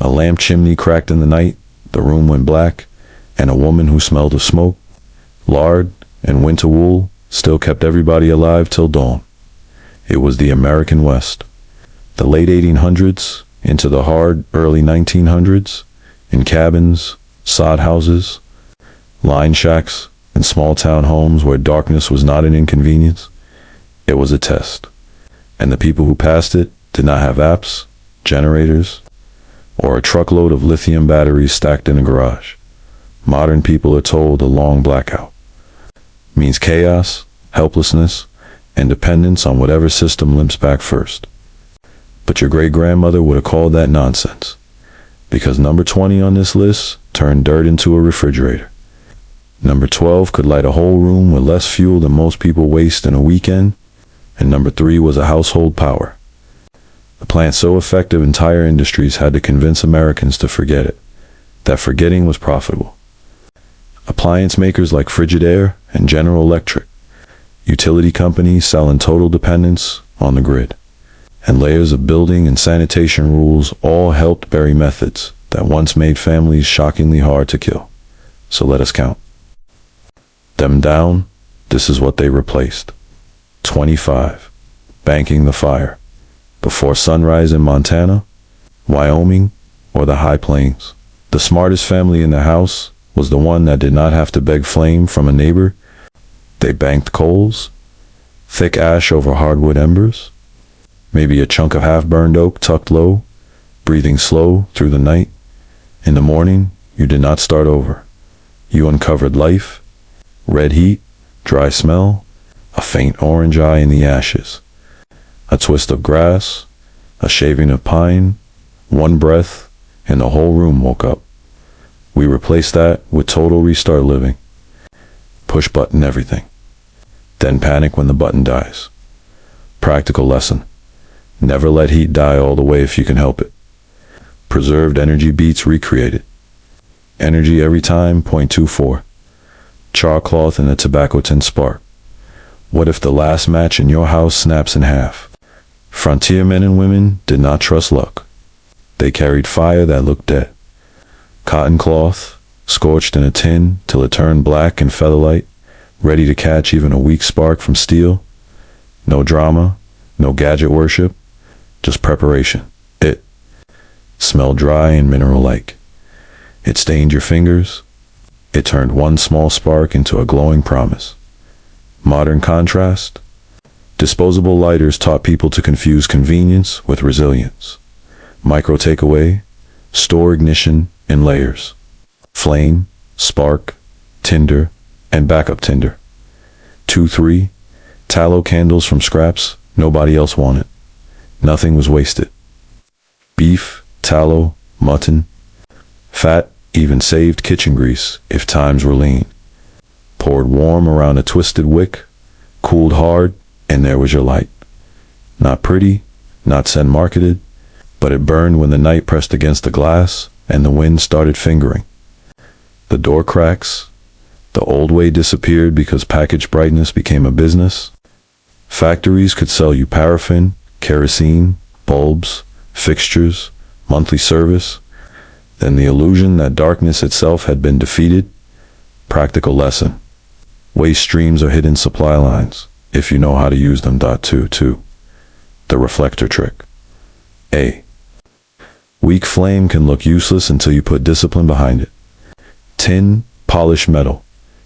A lamp chimney cracked in the night, the room went black, and a woman who smelled of smoke, lard, and winter wool still kept everybody alive till dawn. It was the American West. The late 1800s into the hard early 1900s, in cabins, sod houses, line shacks, and small town homes where darkness was not an inconvenience, it was a test. And the people who passed it did not have apps, generators, or a truckload of lithium batteries stacked in a garage. Modern people are told a long blackout means chaos, helplessness, and dependence on whatever system limps back first. But your great-grandmother would have called that nonsense, because number 20 on this list turned dirt into a refrigerator. Number 12 could light a whole room with less fuel than most people waste in a weekend, and number 3 was a household power. The plant so effective entire industries had to convince Americans to forget it, that forgetting was profitable. Appliance makers like Frigidaire and General Electric, utility companies selling total dependence on the grid, and layers of building and sanitation rules all helped bury methods that once made families shockingly hard to kill. So let us count them down. This is what they replaced. 25. Banking the fire. Before sunrise in Montana, Wyoming, or the High Plains, the smartest family in the house was the one that did not have to beg flame from a neighbor. They banked coals, thick ash over hardwood embers, maybe a chunk of half-burned oak tucked low, breathing slow through the night. In the morning, you did not start over. You uncovered life, red heat, dry smell, a faint orange eye in the ashes, a twist of grass, a shaving of pine, one breath, and the whole room woke up. We replaced that with total restart living. Push button everything. Then panic when the button dies. Practical lesson. Never let heat die all the way if you can help it. Preserved energy beats recreated. Energy every time, 0.24. Char cloth in a tobacco tin spark. What if the last match in your house snaps in half? Frontiersmen and women did not trust luck. They carried fire that looked dead. Cotton cloth, scorched in a tin till it turned black and featherlight, ready to catch even a weak spark from steel. No drama, no gadget worship, just preparation. It smelled dry and mineral-like. It stained your fingers. It turned one small spark into a glowing promise. Modern contrast. Disposable lighters taught people to confuse convenience with resilience. Micro takeaway, store ignition in layers. Flame, spark, tinder, and backup tinder. 2-3, tallow candles from scraps nobody else wanted. Nothing was wasted. Beef, tallow, mutton, fat, even saved kitchen grease if times were lean. Poured warm around a twisted wick, cooled hard, and there was your light. Not pretty, not scent marketed, but it burned when the night pressed against the glass and the wind started fingering. The door cracks. The old way disappeared because packaged brightness became a business. Factories could sell you paraffin, kerosene, bulbs, fixtures, monthly service. Then the illusion that darkness itself had been defeated. Practical lesson. Waste streams are hidden supply lines, if you know how to use them. 2. The reflector trick. A. Weak flame can look useless until you put discipline behind it. Tin, polished metal.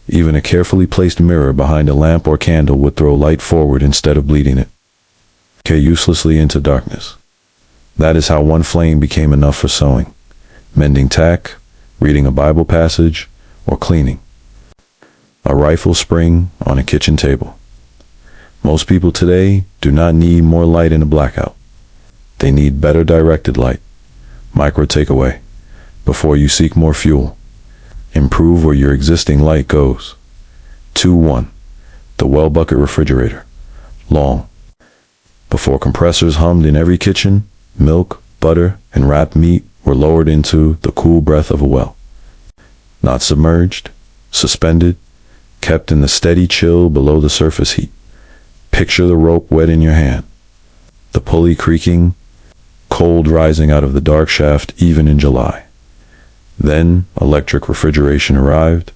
Even a carefully placed mirror behind a lamp or candle would throw light forward instead of bleeding it. Uselessly into darkness. That is how one flame became enough for sewing, mending tack, reading a Bible passage, or cleaning. A rifle spring on a kitchen table. Most people today do not need more light in a blackout. They need better directed light. Micro takeaway. Before you seek more fuel, improve where your existing light goes. 2-1. The well bucket refrigerator. Long. Before compressors hummed in every kitchen, milk, butter, and wrapped meat were lowered into the cool breath of a well. Not submerged, suspended, kept in the steady chill below the surface heat. Picture the rope wet in your hand, the pulley creaking, cold rising out of the dark shaft even in July. Then electric refrigeration arrived,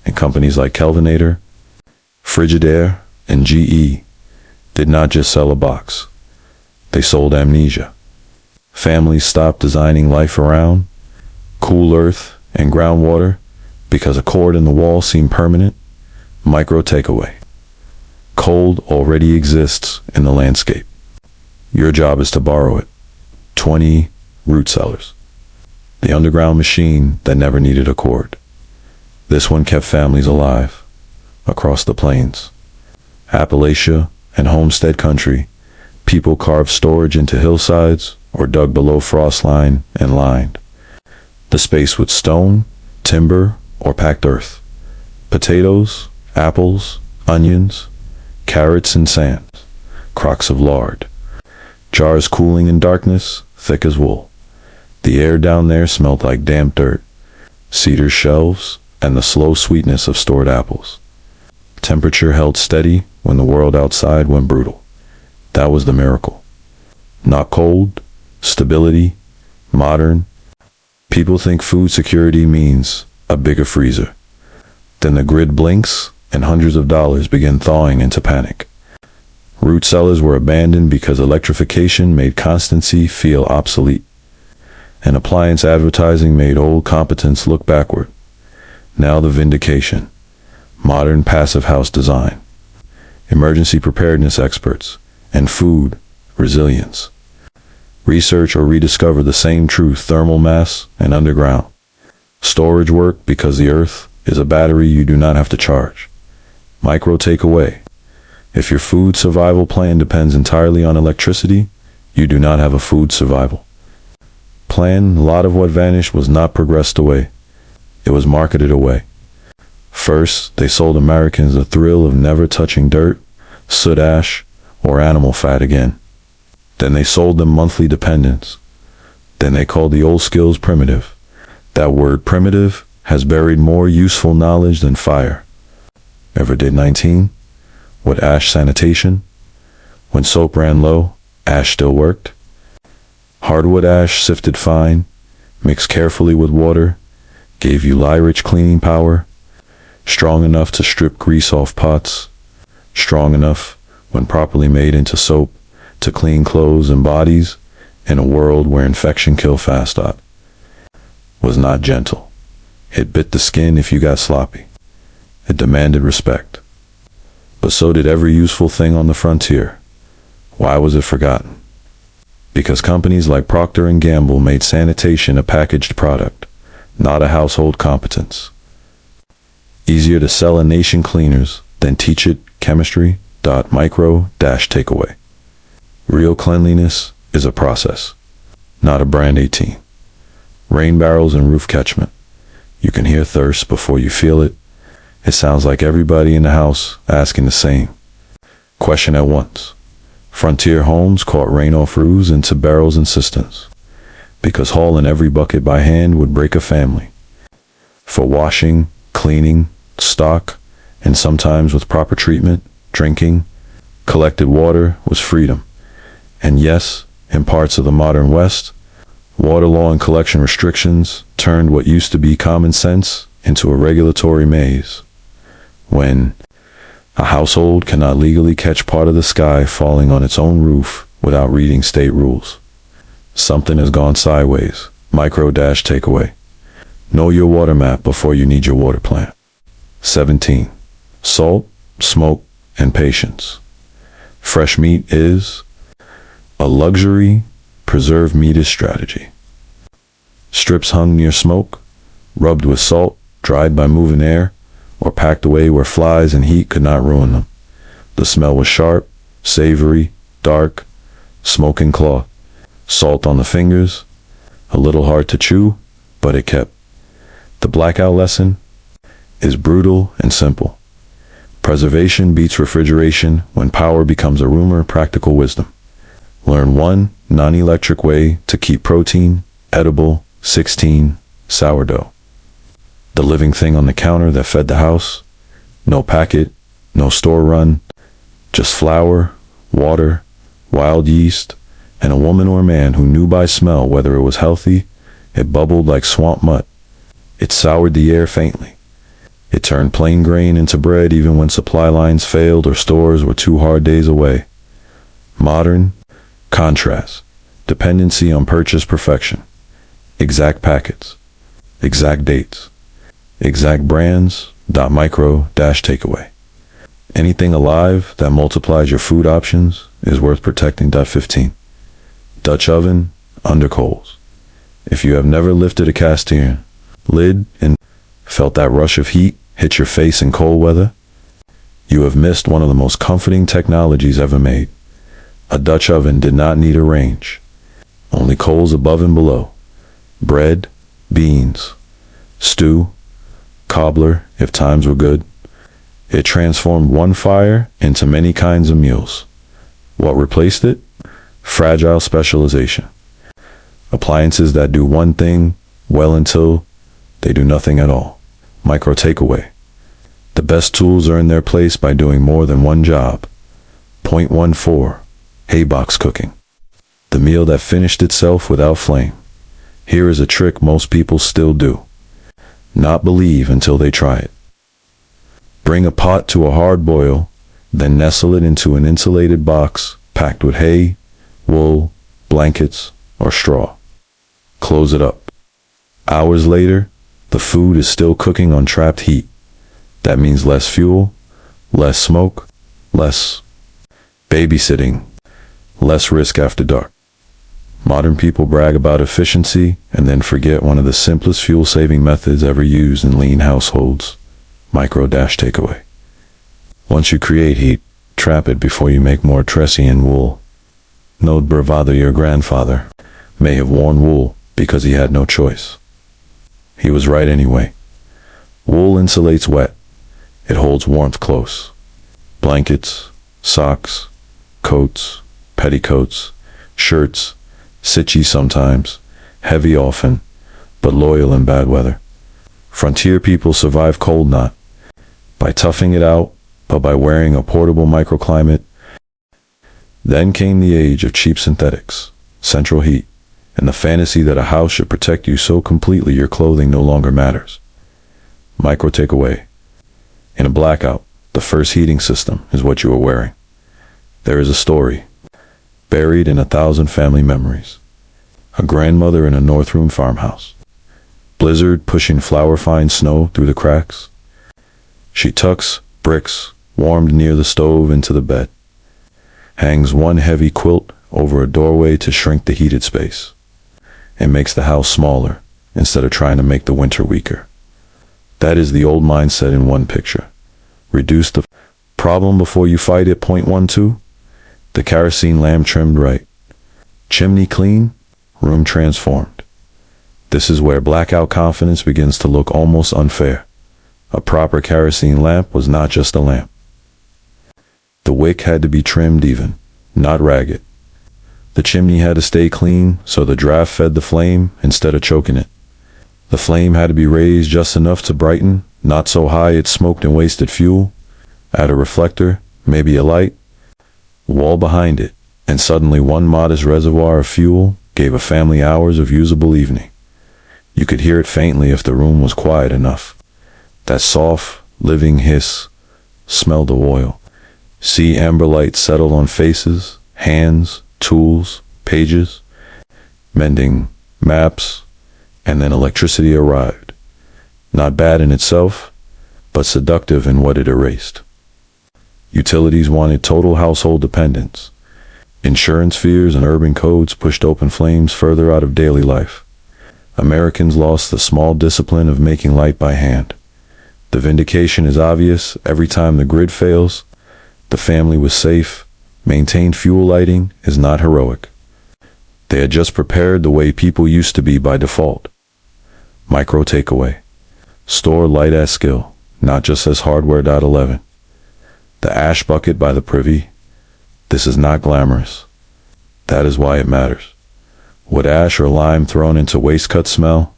and companies like Kelvinator, Frigidaire, and GE did not just sell a box. They sold amnesia. Families stopped designing life around cool earth and groundwater because a cord in the wall seemed permanent. Micro takeaway. Cold already exists in the landscape. Your job is to borrow it. 20 root cellars. The underground machine that never needed a cord. This one kept families alive across the plains. Appalachia and homestead country, people carved storage into hillsides or dug below frost line and lined the space with stone, timber, or packed earth. Potatoes, apples, onions, carrots and sand, crocks of lard, jars cooling in darkness, thick as wool. The air down there smelled like damp dirt, cedar shelves, and the slow sweetness of stored apples. Temperature held steady when the world outside went brutal. That was the miracle. Not cold, stability, modern. People think food security means a bigger freezer. Then the grid blinks and hundreds of dollars begin thawing into panic. Root cellars were abandoned because electrification made constancy feel obsolete, and appliance advertising made old competence look backward. Now the vindication. Modern passive house design, emergency preparedness experts, and food resilience. Research or rediscover the same truth: thermal mass and underground. Storage work because the earth is a battery you do not have to charge. Micro takeaway. If your food survival plan depends entirely on electricity, you do not have a food survival plan. A lot of what vanished was not progressed away. It was marketed away. First, they sold Americans the thrill of never touching dirt, soot ash, or animal fat again. Then they sold them monthly dependence. Then they called the old skills primitive. That word primitive has buried more useful knowledge than fire ever did. 19. What ash sanitation? When soap ran low, ash still worked. Hardwood ash sifted fine, mixed carefully with water, gave you lye-rich cleaning power, strong enough to strip grease off pots, strong enough, when properly made into soap, to clean clothes and bodies in a world where infection kill fast. Was not gentle. It bit the skin if you got sloppy. It demanded respect. But so did every useful thing on the frontier. Why was it forgotten? Because companies like Procter & Gamble made sanitation a packaged product, not a household competence. Easier to sell a nation cleaners than teach it chemistry. Micro takeaway. Real cleanliness is a process, not a brand 18. Rain barrels and roof catchment. You can hear thirst before you feel it. It sounds like everybody in the house asking the same question at once. Frontier homes caught rain-off roofs into barrels and cisterns, because hauling every bucket by hand would break a family. For washing, cleaning, stock, and sometimes with proper treatment, drinking, collected water was freedom. And yes, in parts of the modern West, water law and collection restrictions turned what used to be common sense into a regulatory maze. When a household cannot legally catch part of the sky falling on its own roof without reading state rules, something has gone sideways. Micro takeaway. Know your water map before you need your water plant. 17. Salt, smoke, and patience. Fresh meat is a luxury. Preserved meat is strategy. Strips hung near smoke, rubbed with salt, dried by moving air, or packed away where flies and heat could not ruin them. The smell was sharp, savory, dark, smoking cloth. Salt on the fingers, a little hard to chew, but it kept. The Blackout lesson is brutal and simple. Preservation beats refrigeration when power becomes a rumor. Practical wisdom. Learn one non-electric way to keep protein edible. 16. Sourdough. The living thing on the counter that fed the house. No packet, no store run, just flour, water, wild yeast, and a woman or man who knew by smell whether it was healthy. It bubbled like swamp mud. It soured the air faintly. It turned plain grain into bread even when supply lines failed or stores were 2 hard days away. Modern, contrast, dependency on purchase perfection. Exact packets, exact dates, exact brands, micro takeaway. Anything alive that multiplies your food options is worth protecting. 15. Dutch oven, under coals. If you have never lifted a cast iron lid and felt that rush of heat hit your face in cold weather, you have missed one of the most comforting technologies ever made. A Dutch oven did not need a range, only coals above and below. Bread, beans, stew, cobbler, if times were good. It transformed one fire into many kinds of meals. What replaced it? Fragile specialization. Appliances that do one thing well until they do nothing at all. Micro takeaway. The best tools earn their place by doing more than one job. 0.14. Haybox cooking. The meal that finished itself without flame. Here is a trick most people still do. Not believe until they try it. Bring a pot to a hard boil, then nestle it into an insulated box packed with hay, wool, blankets, or straw. Close it up. Hours later, the food is still cooking on trapped heat. That means less fuel, less smoke, less babysitting, less risk after dark. Modern people brag about efficiency and then forget one of the simplest fuel-saving methods ever used in lean households. Micro takeaway. Once you create heat, trap it before you make more Tressian wool. Note bravado, your grandfather may have worn wool because he had no choice. He was right anyway. Wool insulates wet. It holds warmth close. Blankets, socks, coats, petticoats, shirts, sitchy sometimes, heavy often, but loyal in bad weather. Frontier people survive cold not by toughing it out, but by wearing a portable microclimate. Then came the age of cheap synthetics, central heat, and the fantasy that a house should protect you so completely your clothing no longer matters. Micro takeaway. In a blackout, the first heating system is what you are wearing. There is a story, buried in 1,000 family memories. A grandmother in a north room farmhouse. Blizzard pushing flour-fine snow through the cracks. She tucks bricks, warmed near the stove, into the bed. Hangs one heavy quilt over a doorway to shrink the heated space. And makes the house smaller instead of trying to make the winter weaker. That is the old mindset in one picture. Reduce the problem before you fight it. 0.12. The kerosene lamp trimmed right. Chimney clean, room transformed. This is where blackout confidence begins to look almost unfair. A proper kerosene lamp was not just a lamp. The wick had to be trimmed even, not ragged. The chimney had to stay clean so the draft fed the flame instead of choking it. The flame had to be raised just enough to brighten, not so high it smoked and wasted fuel. Add a reflector, maybe a light, wall behind it, and suddenly one modest reservoir of fuel gave a family hours of usable evening. You could hear it faintly if the room was quiet enough. That soft, living hiss smelled of oil. See amber light settle on faces, hands, tools, pages, mending maps, and then electricity arrived. Not bad in itself, but seductive in what it erased. Utilities wanted total household dependence. Insurance fears and urban codes pushed open flames further out of daily life. Americans lost the small discipline of making light by hand. The vindication is obvious. Every time the grid fails, the family was safe. Maintained fuel lighting is not heroic. They had just prepared the way people used to be by default. Micro takeaway. Store light as skill, not just as hardware. 11. The ash bucket by the privy. This is not glamorous. That is why it matters. Would ash or lime thrown into waste cut smell?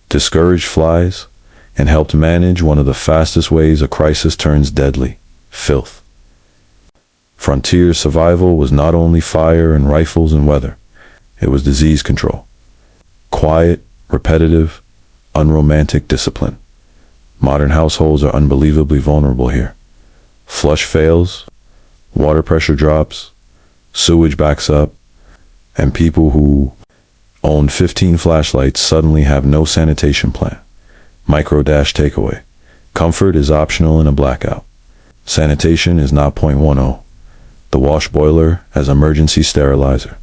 Discouraged flies, and helped manage one of the fastest ways a crisis turns deadly: filth. Frontier survival was not only fire and rifles and weather, it was disease control. Quiet, repetitive, unromantic discipline. Modern households are unbelievably vulnerable here. Flush fails, water pressure drops, sewage backs up, and people who own 15 flashlights suddenly have no sanitation plan. Takeaway. Comfort is optional in a blackout. Sanitation is not 0.10. The wash boiler as emergency sterilizer.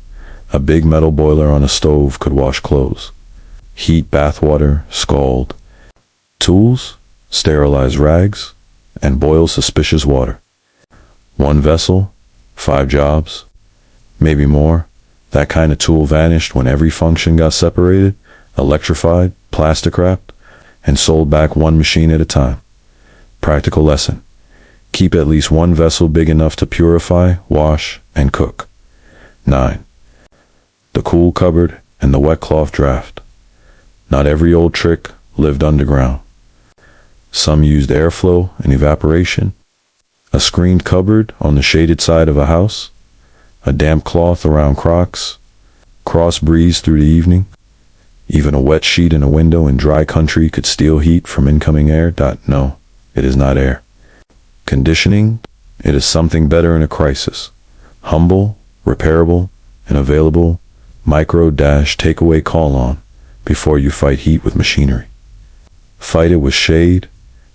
A big metal boiler on a stove could wash clothes. Heat bath water, scald. Tools, sterilize rags, and boil suspicious water. One vessel, 5 jobs, maybe more. That kind of tool vanished when every function got separated, electrified, plastic wrapped, and sold back one machine at a time. Practical lesson. Keep at least one vessel big enough to purify, wash, and cook. 9. The cool cupboard and the wet cloth draft. Not every old trick lived underground. Some used airflow and evaporation. A screened cupboard on the shaded side of a house. A damp cloth around crocks. Cross breeze through the evening. Even a wet sheet in a window in dry country could steal heat from incoming air. No, it is not air. Conditioning, it is something better in a crisis. Humble, repairable, and available. Takeaway call on before you fight heat with machinery. Fight it with shade,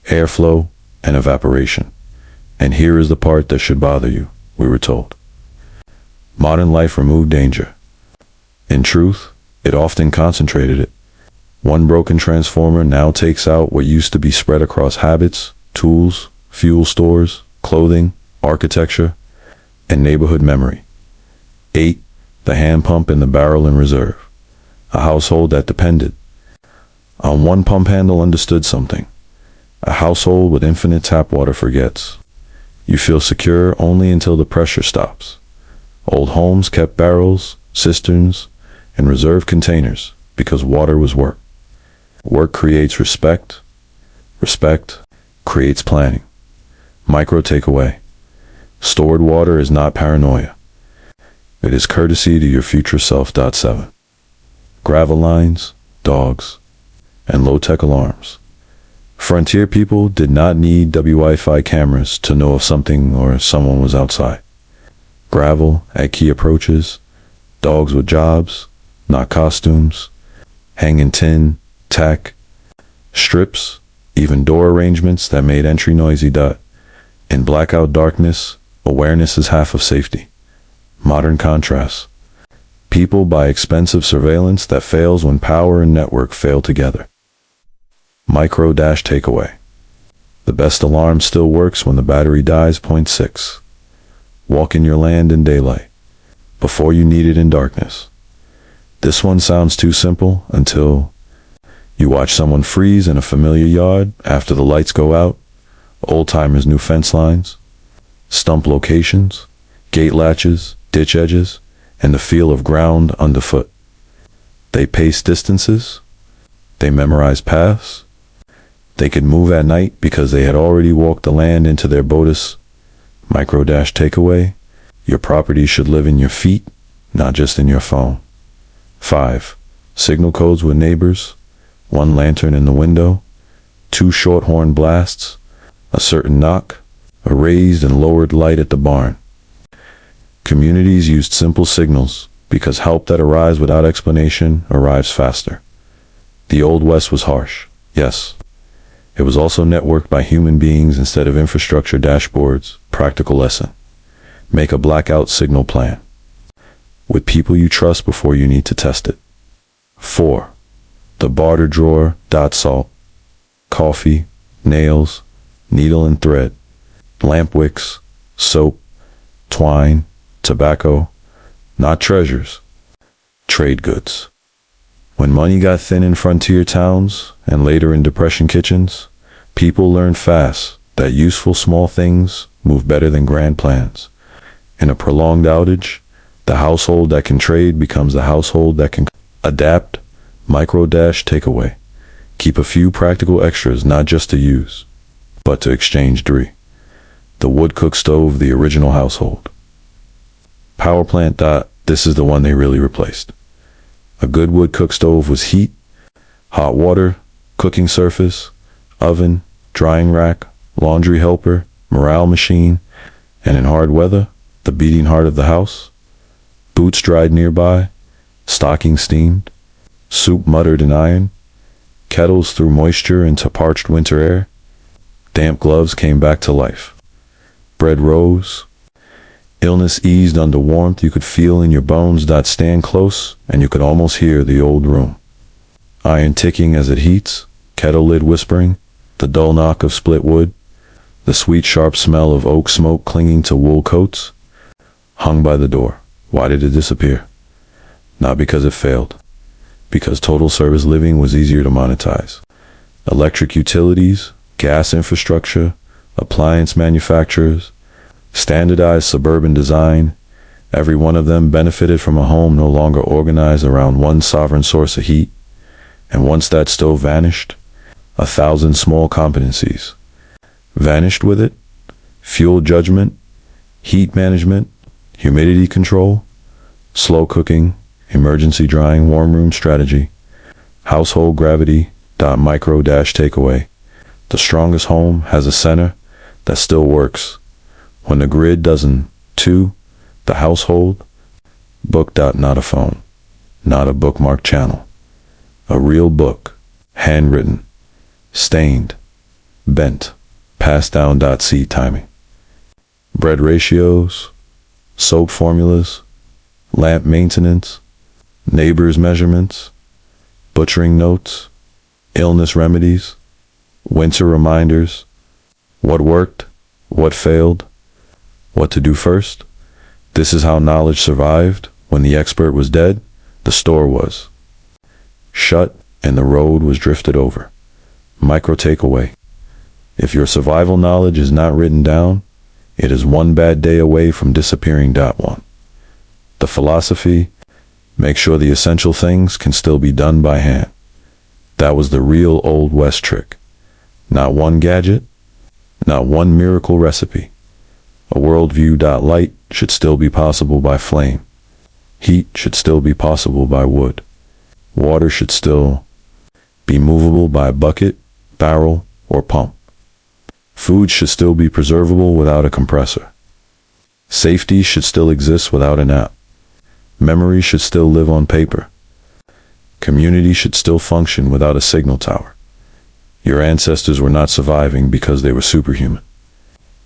airflow, and evaporation. And here is the part that should bother you, we were told. Modern life removed danger. In truth, it often concentrated it. One broken transformer now takes out what used to be spread across habits, tools, fuel stores, clothing, architecture, and neighborhood memory. 8. The hand pump in the barrel in reserve. A household that depended on one pump handle understood something. A household with infinite tap water forgets. You feel secure only until the pressure stops. Old homes kept barrels, cisterns, and reserve containers because water was work. Work creates respect. Respect creates planning. Takeaway. Stored water is not paranoia. It is courtesy to your future self. 7. Gravel lines, dogs, and low-tech alarms. Frontier people did not need Wi-Fi cameras to know if something or someone was outside. Gravel at key approaches, dogs with jobs, not costumes, hanging tin, tack, strips, even door arrangements that made entry noisy. In blackout darkness, awareness is half of safety. Modern contrast. People buy expensive surveillance that fails when power and network fail together. Takeaway. The best alarm still works when the battery dies. 6. Walk in your land in daylight, before you need it in darkness. This one sounds too simple until you watch someone freeze in a familiar yard after the lights go out. Old-timers knew fence lines, stump locations, gate latches, ditch edges, and the feel of ground underfoot. They paced distances. They memorized paths. They could move at night because they had already walked the land into their bodis. Takeaway. Your property should live in your feet, not just in your phone. 5. Signal codes with neighbors. One lantern in the window. 2 short horn blasts. A certain knock. A raised and lowered light at the barn. Communities used simple signals because help that arrives without explanation arrives faster. The Old West was harsh, yes. It was also networked by human beings instead of infrastructure dashboards. Practical lesson. Make a blackout signal plan with people you trust before you need to test it. 4. The barter drawer. Salt, coffee, nails, needle and thread, lamp wicks, soap, twine, tobacco, not treasures, trade goods. When money got thin in frontier towns and later in depression kitchens, people learned fast that useful small things move better than grand plans. In a prolonged outage, the household that can trade becomes the household that can adapt. Takeaway. Keep a few practical extras not just to use, but to exchange. 3. The wood cook stove, the original household. Power plant. This is the one they really replaced. A good wood cook stove was heat, hot water, cooking surface, oven, drying rack, laundry helper, morale machine, and in hard weather, the beating heart of the house. Boots dried nearby, stockings steamed, soup muttered in iron, kettles threw moisture into parched winter air, damp gloves came back to life. Bread rose, illness eased under warmth you could feel in your bones. Stand close, and you could almost hear the old room. Iron ticking as it heats, kettle lid whispering, the dull knock of split wood, the sweet sharp smell of oak smoke clinging to wool coats, hung by the door. Why did it disappear? Not because it failed. Because total service living was easier to monetize. Electric utilities, gas infrastructure, appliance manufacturers, standardized suburban design, every one of them benefited from a home no longer organized around one sovereign source of heat. And once that stove vanished, 1,000 small competencies vanished with it. Fuel judgment, heat management, humidity control, slow cooking, emergency drying, warm room strategy, household gravity, micro takeaway. The strongest home has a center that still works when the grid doesn't. 2, the household. Book. Not a phone, not a bookmark channel. A real book, handwritten, stained, bent, passed down. See timing. Bread ratios, soap formulas, lamp maintenance, neighbors' measurements, butchering notes, illness remedies, winter reminders, what worked, what failed, what to do first. This is how knowledge survived. When the expert was dead, the store was shut and the road was drifted over. Micro takeaway. If your survival knowledge is not written down, it is one bad day away from disappearing. 1. The philosophy, make sure the essential things can still be done by hand. That was the real Old West trick. Not one gadget, not one miracle recipe. A worldview. Light should still be possible by flame. Heat should still be possible by wood. Water should still be movable by bucket, barrel, or pump. Food should still be preservable without a compressor. Safety should still exist without an app. Memory should still live on paper. Community should still function without a signal tower. Your ancestors were not surviving because they were superhuman.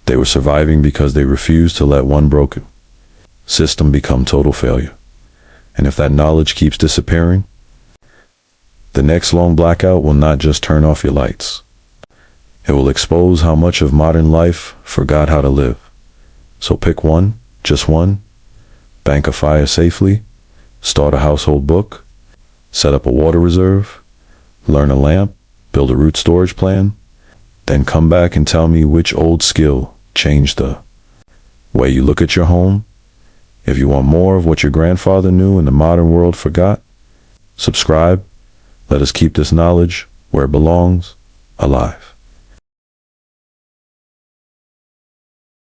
They were surviving because they refused to let one broken system become total failure. And if that knowledge keeps disappearing, the next long blackout will not just turn off your lights. It will expose how much of modern life forgot how to live. So pick one, just one. Bank a fire safely, start a household book, set up a water reserve, learn a lamp, build a root storage plan, then come back and tell me which old skill changed the way you look at your home. If you want more of what your grandfather knew and the modern world forgot, subscribe. Let us keep this knowledge where it belongs, alive.